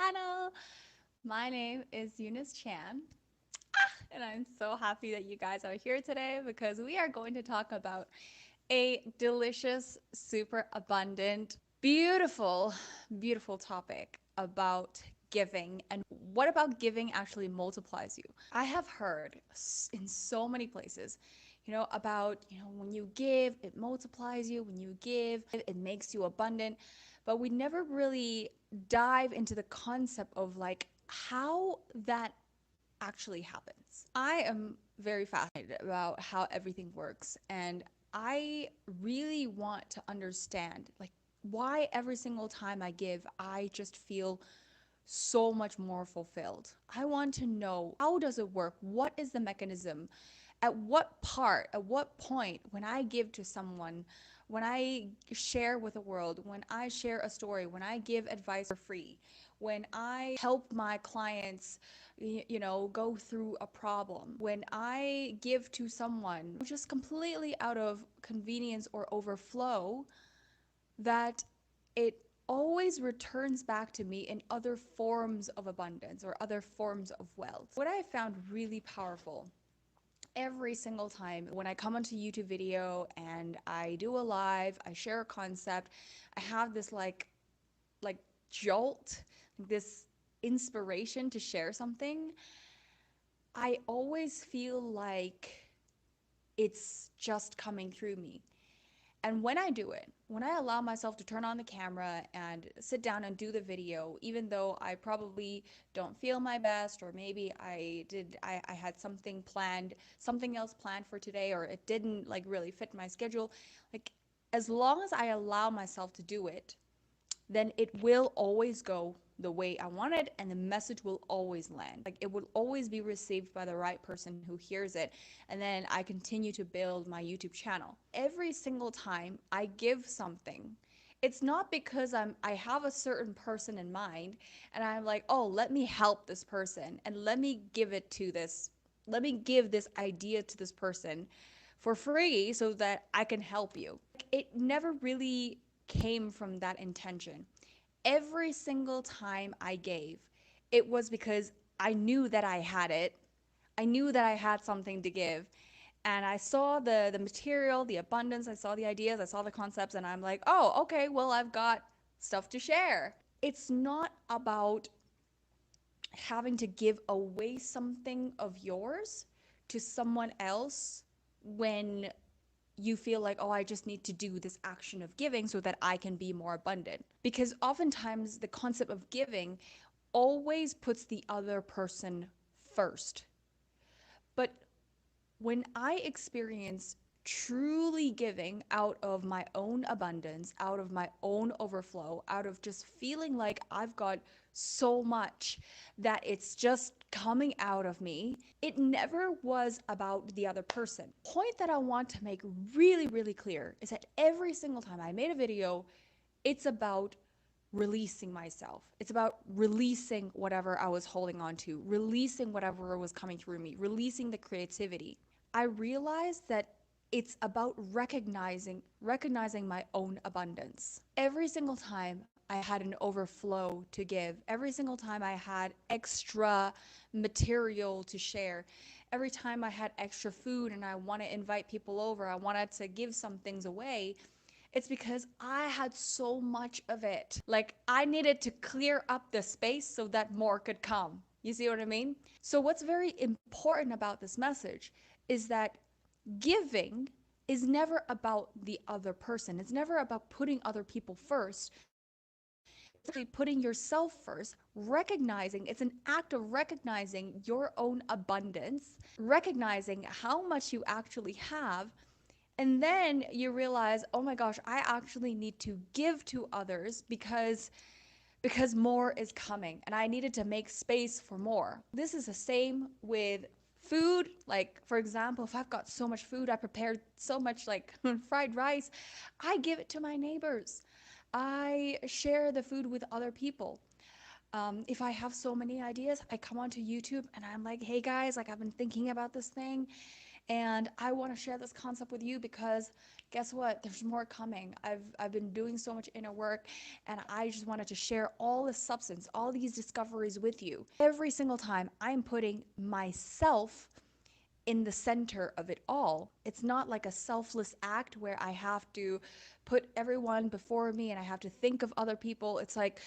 channel. My name is Eunice Chan, and I'm so happy that you guys are here today because we are going to talk about a delicious, super abundant, beautiful, beautiful topic about giving and what about giving actually multiplies you. I have heard in so many places, about, when you give, it multiplies you. When you give, it makes you abundant. But we never really dive into the concept of like how that actually happens. I am very fascinated about how everything works, and I really want to understand like why every single time I give, I just feel so much more fulfilled. I want to know, how does it work? What is the mechanism? At what point when I give to someone, when I share with the world, when I share a story, when I give advice for free, when I help my clients, go through a problem, when I give to someone just completely out of convenience or overflow, that it always returns back to me in other forms of abundance or other forms of wealth. What I found really powerful every single time when I come onto YouTube video and I do a live, I share a concept, I have this like jolt, this inspiration to share something, I always feel like it's just coming through me. And when I do it, when I allow myself to turn on the camera and sit down and do the video, even though I probably don't feel my best, or maybe I had something else planned for today, or it didn't like really fit my schedule, like as long as I allow myself to do it, then it will always go the way I want it, and the message will always land. Like it will always be received by the right person who hears it, and then I continue to build my YouTube channel. Every single time I give something, it's not because I have a certain person in mind and I'm like, "Oh, let me help this person and let me give this idea to this person for free so that I can help you." It never really came from that intention. Every single time I gave, it was because I knew that I had it. I knew that I had something to give. And I saw the material, the abundance, I saw the ideas, I saw the concepts, and I'm like, oh, okay, well, I've got stuff to share. It's not about having to give away something of yours to someone else when you feel like, oh, I just need to do this action of giving so that I can be more abundant. Because oftentimes the concept of giving always puts the other person first. But when I experience truly giving out of my own abundance, out of my own overflow, out of just feeling like I've got so much that it's just coming out of me, it never was about the other person. Point that I want to make really, really clear is that every single time I made a video, it's about releasing myself. It's about releasing whatever I was holding on to, releasing whatever was coming through me, releasing the creativity. I realized that it's about recognizing my own abundance. Every single time I had an overflow to give, every single time I had extra material to share, every time I had extra food and I want to invite people over, I wanted to give some things away, it's because I had so much of it. Like I needed to clear up the space so that more could come. You see what I mean? So what's very important about this message is that giving is never about the other person. It's never about putting other people first. It's actually putting yourself first, recognizing it's an act of recognizing your own abundance, recognizing how much you actually have, and then you realize, oh my gosh, I actually need to give to others because more is coming and I needed to make space for more. This is the same with food. Like, for example, if I've got so much food, I prepared so much like fried rice, I give it to my neighbors. I share the food with other people. If I have so many ideas, I come onto YouTube and I'm like, hey guys, like I've been thinking about this thing And I want to share this concept with you because guess what? There's more coming. I've been doing so much inner work, and I just wanted to share all this substance, all these discoveries with you. Every single time I'm putting myself in the center of it all. It's not like a selfless act where I have to put everyone before me and I have to think of other people. It's like,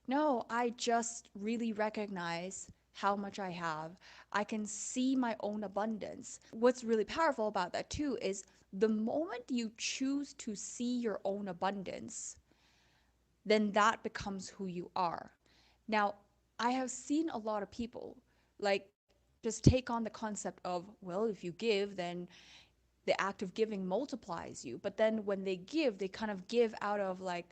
no, I just really recognize how much I have. I can see my own abundance. What's really powerful about that too is the moment you choose to see your own abundance, then that becomes who you are. Now, I have seen a lot of people like just take on the concept of, well, if you give, then the act of giving multiplies you. But then when they give, they kind of give out of like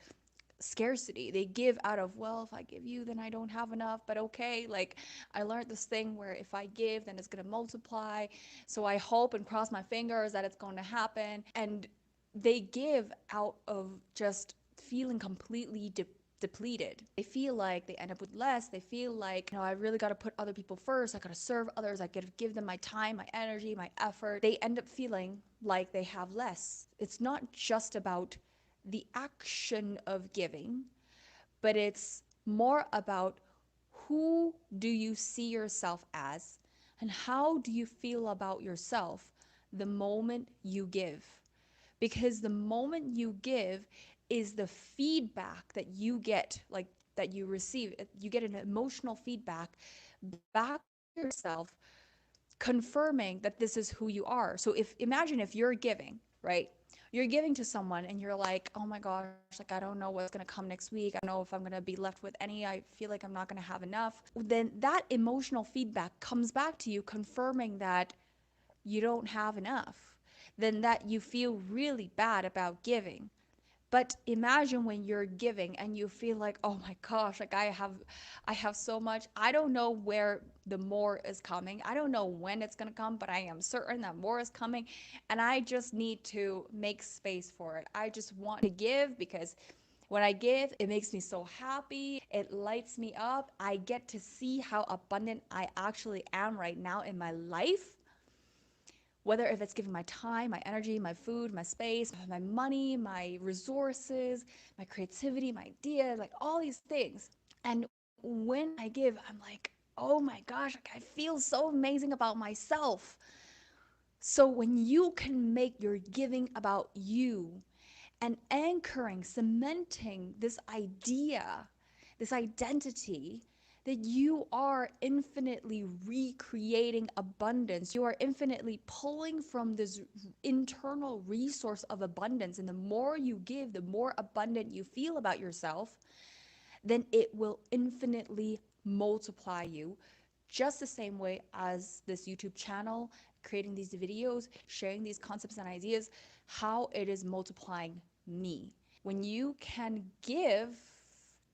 scarcity. They give out of, well, if I give you, then I don't have enough, but okay. Like I learned this thing where if I give, then it's going to multiply. So I hope and cross my fingers that it's going to happen. And they give out of just feeling completely depleted. They feel like they end up with less. They feel like, I really got to put other people first. I got to serve others. I got to give them my time, my energy, my effort. They end up feeling like they have less. It's not just about the action of giving, but it's more about who do you see yourself as and how do you feel about yourself the moment you give. Because the moment you give is the feedback that you get, like that you receive. You get an emotional feedback back to yourself confirming that this is who you are. So if imagine if you're giving, right? You're giving to someone and you're like, "Oh my gosh, like I don't know what's going to come next week. I don't know if I'm going to be left with any. I feel like I'm not going to have enough." Then that emotional feedback comes back to you confirming that you don't have enough. Then that you feel really bad about giving. But imagine when you're giving and you feel like, oh my gosh, like I have so much. I don't know where the more is coming. I don't know when it's going to come, but I am certain that more is coming and I just need to make space for it. I just want to give because when I give, it makes me so happy. It lights me up. I get to see how abundant I actually am right now in my life, whether if it's giving my time, my energy, my food, my space, my money, my resources, my creativity, my ideas, like all these things. And when I give, I'm like, oh my gosh, like I feel so amazing about myself. So when you can make your giving about you and anchoring, cementing this idea, this identity that you are infinitely recreating abundance. You are infinitely pulling from this internal resource of abundance. And the more you give, the more abundant you feel about yourself, then it will infinitely multiply you just the same way as this YouTube channel, creating these videos, sharing these concepts and ideas, how it is multiplying me. When you can give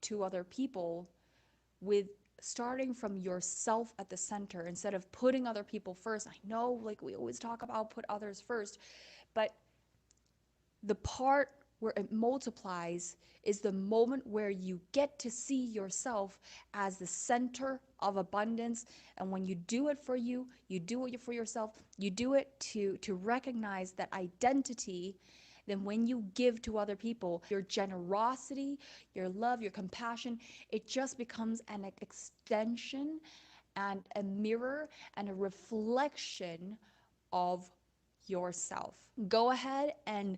to other people with starting from yourself at the center instead of putting other people first. I know, like, we always talk about put others first, but the part where it multiplies is the moment where you get to see yourself as the center of abundance. And when you do it for you, you do it for yourself, you do it to recognize that identity. Then when you give to other people, your generosity, your love, your compassion, it just becomes an extension and a mirror and a reflection of yourself. Go ahead and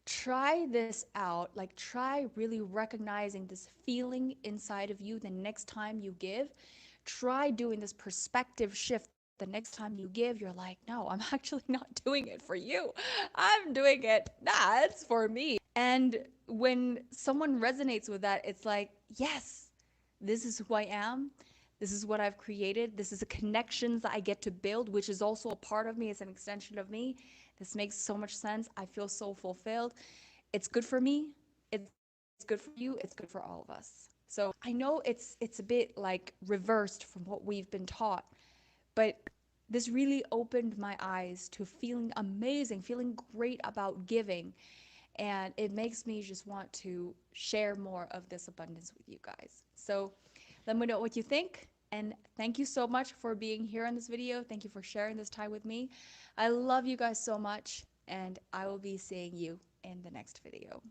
try this out. Like, try really recognizing this feeling inside of you the next time you give. Try doing this perspective shift the next time you give. You're like, no, I'm actually not doing it for you. I'm doing it, nah, it's for me. And when someone resonates with that, it's like, yes, this is who I am. This is what I've created. This is the connections that I get to build, which is also a part of me. It's an extension of me. This makes so much sense. I feel so fulfilled. It's good for me. It's good for you. It's good for all of us. So I know it's a bit like reversed from what we've been taught, but this really opened my eyes to feeling amazing, feeling great about giving. And it makes me just want to share more of this abundance with you guys. So let me know what you think. And thank you so much for being here in this video. Thank you for sharing this time with me. I love you guys so much, and I will be seeing you in the next video.